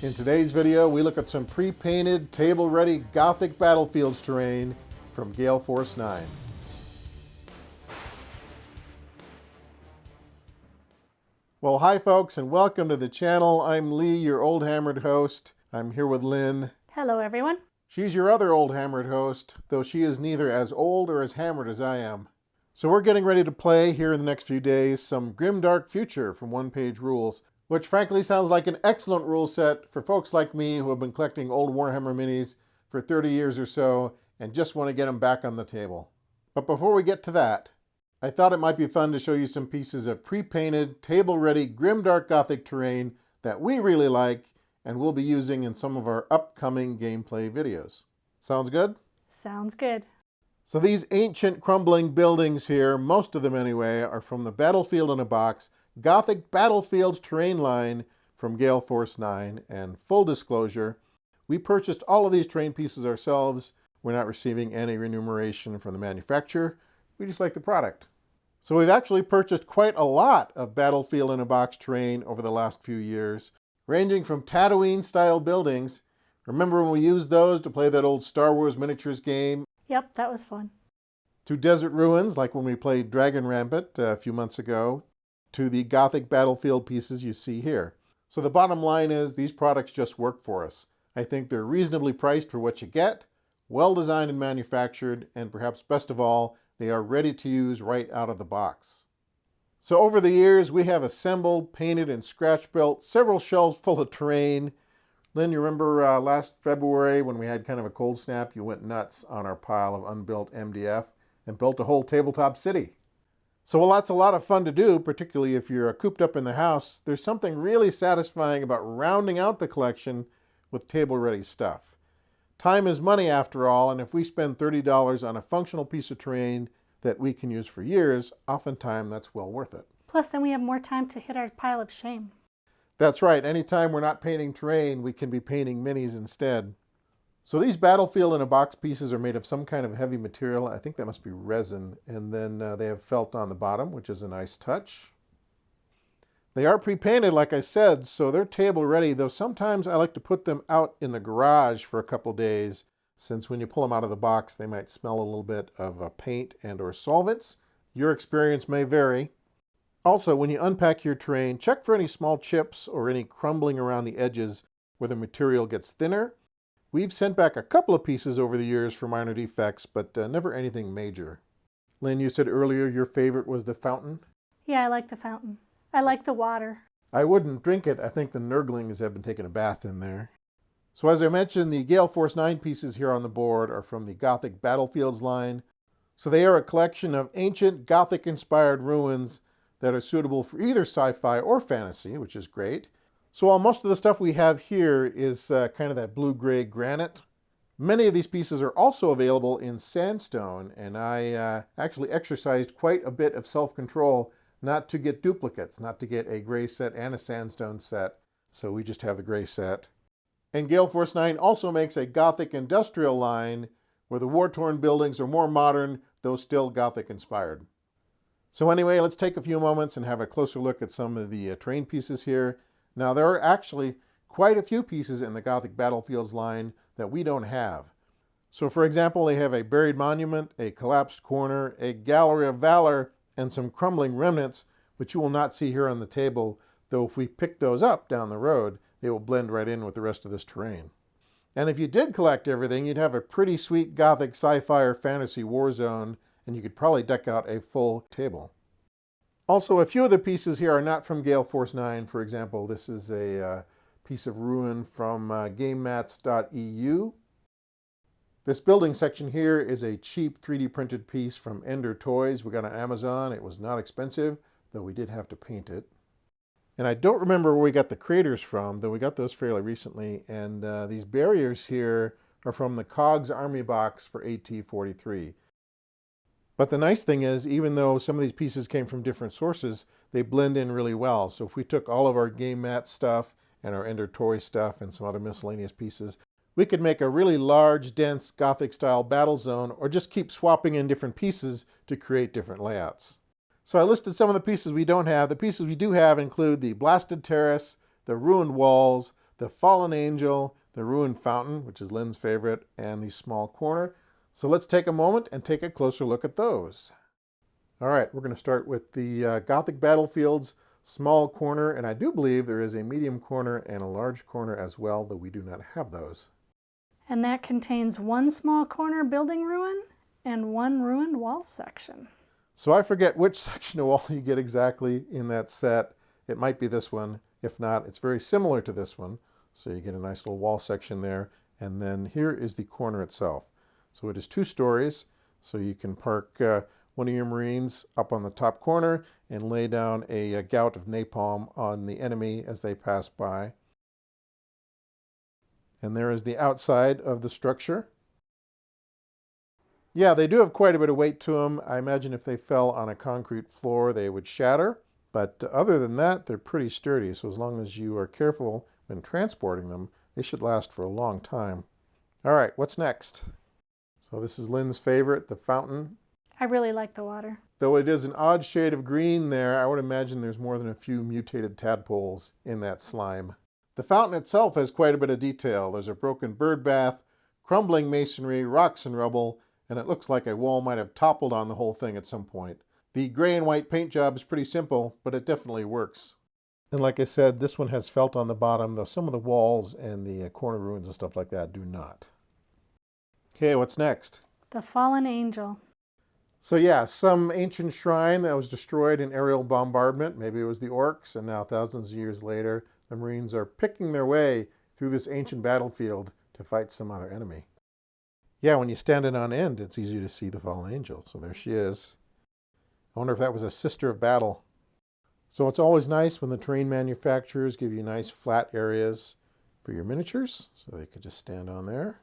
In today's video, we look at some pre-painted, table-ready Gothic Battlefields terrain from Gale Force 9. Well, hi folks, and welcome to the channel. I'm Lee, your old hammered host. I'm here with Lynn. Hello, everyone. She's your other old hammered host, though she is neither as old or as hammered as I am. So we're getting ready to play here in the next few days some Grimdark Future from One Page Rules, which frankly sounds like an excellent rule set for folks like me who have been collecting old Warhammer minis for 30 years or so and just want to get them back on the table. But before we get to that, I thought it might be fun to show you some pieces of pre-painted, table-ready Grimdark Gothic terrain that we really like and we'll be using in some of our upcoming gameplay videos. Sounds good? Sounds good. So these ancient crumbling buildings here, most of them anyway, are from the Battlefield in a Box Gothic Battlefields terrain line from Gale Force 9. And full disclosure, we purchased all of these terrain pieces ourselves. We're not receiving any remuneration from the manufacturer. We just like the product. So we've actually purchased quite a lot of Battlefield in a Box terrain over the last few years, ranging from Tatooine-style buildings. Remember when we used those to play that old Star Wars miniatures game? Yep, that was fun. To desert ruins, like when we played Dragon Rampant a few months ago, to the Gothic Battlefield pieces you see here. So the bottom line is these products just work for us. I think they're reasonably priced for what you get, well designed and manufactured, and perhaps best of all, they are ready to use right out of the box. So over the years, we have assembled, painted, and scratch-built several shelves full of terrain. Lynn, you remember last February when we had kind of a cold snap, you went nuts on our pile of unbuilt MDF and built a whole tabletop city. So while that's a lot of fun to do, particularly if you're cooped up in the house, there's something really satisfying about rounding out the collection with table-ready stuff. Time is money after all, and if we spend $30 on a functional piece of terrain that we can use for years, oftentimes that's well worth it. Plus, then we have more time to hit our pile of shame. That's right. Anytime we're not painting terrain, we can be painting minis instead. So these Battlefield in a Box pieces are made of some kind of heavy material. I think that must be resin. And then they have felt on the bottom, which is a nice touch. They are pre-painted, like I said, so they're table ready, though sometimes I like to put them out in the garage for a couple days, since when you pull them out of the box, they might smell a little bit of paint and or solvents. Your experience may vary. Also, when you unpack your terrain, check for any small chips or any crumbling around the edges where the material gets thinner. We've sent back a couple of pieces over the years for minor defects, but never anything major. Lynn, you said earlier your favorite was the fountain? Yeah, I like the fountain. I like the water. I wouldn't drink it. I think the Nurglings have been taking a bath in there. So as I mentioned, the Gale Force 9 pieces here on the board are from the Gothic Battlefields line. So they are a collection of ancient Gothic-inspired ruins that are suitable for either sci-fi or fantasy, which is great. So while most of the stuff we have here is kind of that blue-gray granite, many of these pieces are also available in sandstone, and I actually exercised quite a bit of self-control not to get duplicates, not to get a gray set and a sandstone set, so we just have the gray set. And Gale Force 9 also makes a Gothic industrial line where the war-torn buildings are more modern, though still Gothic-inspired. So anyway, let's take a few moments and have a closer look at some of the terrain pieces here. Now, there are actually quite a few pieces in the Gothic Battlefields line that we don't have. So for example, they have a buried monument, a collapsed corner, a gallery of valor, and some crumbling remnants, which you will not see here on the table, though if we pick those up down the road, they will blend right in with the rest of this terrain. And if you did collect everything, you'd have a pretty sweet Gothic sci-fi or fantasy war zone, and you could probably deck out a full table. Also, a few of the pieces here are not from Gale Force 9. For example, this is a piece of ruin from GameMats.eu. This building section here is a cheap 3D printed piece from Ender Toys. We got on Amazon. It was not expensive, though we did have to paint it. And I don't remember where we got the craters from, though we got those fairly recently. And these barriers here are from the COGS Army box for AT-43. But the nice thing is, even though some of these pieces came from different sources, they blend in really well. So if we took all of our Game Mat stuff and our Ender Toy stuff and some other miscellaneous pieces, we could make a really large, dense Gothic-style battle zone, or just keep swapping in different pieces to create different layouts. So I listed some of the pieces we don't have. The pieces we do have include the blasted terrace, the ruined walls, the Fallen Angel, the Ruined Fountain, which is Lynn's favorite, and the Small Corner. So let's take a moment and take a closer look at those. All right, we're going to start with the Gothic Battlefields Small Corner, and I do believe there is a medium corner and a large corner as well, though we do not have those. And that contains one small corner building ruin and one ruined wall section. So I forget which section of wall you get exactly in that set. It might be this one. If not, it's very similar to this one. So you get a nice little wall section there. And then here is the corner itself. So it is 2 stories. So you can park one of your Marines up on the top corner and lay down a gout of napalm on the enemy as they pass by. And there is the outside of the structure. Yeah, they do have quite a bit of weight to them. I imagine if they fell on a concrete floor, they would shatter. But other than that, they're pretty sturdy. So as long as you are careful when transporting them, they should last for a long time. All right, what's next? So this is Lynn's favorite, the fountain. I really like the water. Though it is an odd shade of green there, I would imagine there's more than a few mutated tadpoles in that slime. The fountain itself has quite a bit of detail. There's a broken bird bath, crumbling masonry, rocks and rubble, and it looks like a wall might have toppled on the whole thing at some point. The gray and white paint job is pretty simple, but it definitely works. And like I said, this one has felt on the bottom, though some of the walls and the corner ruins and stuff like that do not. Okay, what's next? The Fallen Angel. So yeah, some ancient shrine that was destroyed in aerial bombardment. Maybe it was the orcs, and now thousands of years later, the Marines are picking their way through this ancient battlefield to fight some other enemy. Yeah, when you stand it on end, it's easy to see the Fallen Angel. So there she is. I wonder if that was a sister of battle. So it's always nice when the terrain manufacturers give you nice flat areas for your miniatures. So they could just stand on there.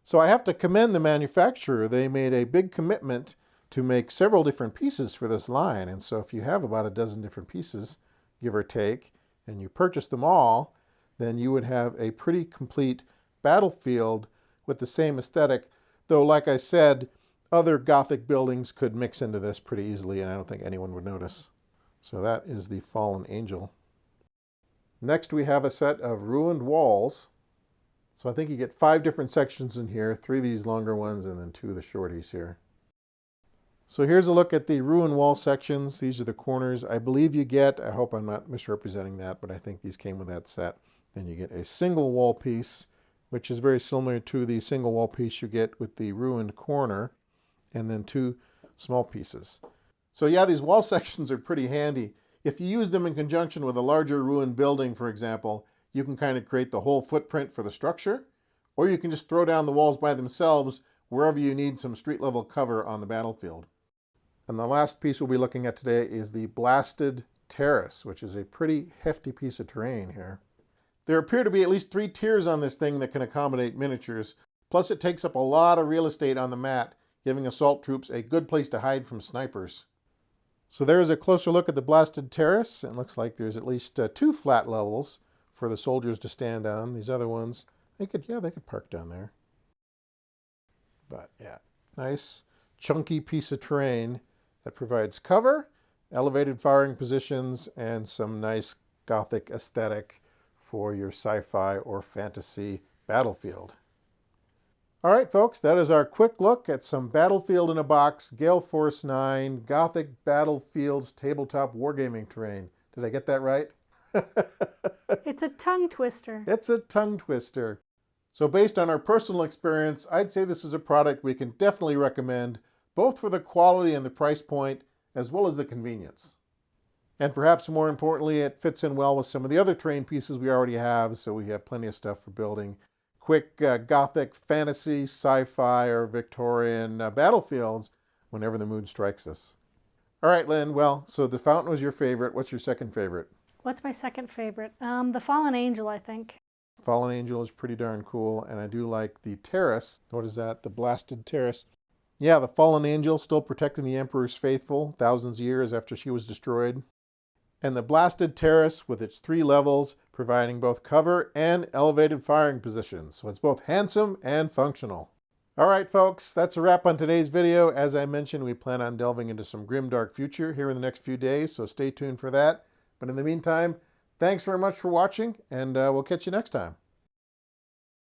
So I have to commend the manufacturer. They made a big commitment to make several different pieces for this line. And so if you have about a dozen different pieces, give or take, and you purchase them all, then you would have a pretty complete battlefield with the same aesthetic, though like I said, other Gothic buildings could mix into this pretty easily, and I don't think anyone would notice. So that is the Fallen Angel. Next we have a set of ruined walls. So I think you get 5 different sections in here, 3 of these longer ones, and then 2 of the shorties here. So here's a look at the ruined wall sections. These are the corners. I believe you get, I hope I'm not misrepresenting that, but I think these came with that set. Then you get a single wall piece, which is very similar to the single wall piece you get with the ruined corner, and then 2 small pieces. So yeah, these wall sections are pretty handy. If you use them in conjunction with a larger ruined building, for example, you can kind of create the whole footprint for the structure, or you can just throw down the walls by themselves wherever you need some street level cover on the battlefield. And the last piece we'll be looking at today is the Blasted Terrace, which is a pretty hefty piece of terrain here. There appear to be at least 3 tiers on this thing that can accommodate miniatures, plus it takes up a lot of real estate on the mat, giving assault troops a good place to hide from snipers. So there's a closer look at the Blasted Terrace. It looks like there's at least 2 flat levels for the soldiers to stand on. These other ones, they could park down there. But yeah, nice chunky piece of terrain that provides cover, elevated firing positions, and some nice Gothic aesthetic for your sci-fi or fantasy battlefield. All right, folks, that is our quick look at some Battlefield in a Box, Gale Force 9, Gothic Battlefields tabletop wargaming terrain. Did I get that right? It's a tongue twister. It's a tongue twister. So based on our personal experience, I'd say this is a product we can definitely recommend, both for the quality and the price point, as well as the convenience. And perhaps more importantly, it fits in well with some of the other terrain pieces we already have, so we have plenty of stuff for building quick Gothic fantasy, sci-fi, or Victorian battlefields whenever the mood strikes us. All right, Lynn, well, so the fountain was your favorite. What's your second favorite? What's my second favorite? The Fallen Angel, I think. Fallen Angel is pretty darn cool, and I do like the Terrace. What is that? The Blasted Terrace. Yeah, the Fallen Angel still protecting the Emperor's faithful thousands of years after she was destroyed. And the Blasted Terrace with its 3 levels, providing both cover and elevated firing positions. So it's both handsome and functional. All right, folks, that's a wrap on today's video. As I mentioned, we plan on delving into some Grimdark Future here in the next few days, so stay tuned for that. But in the meantime, Thanks very much for watching, and we'll catch you next time.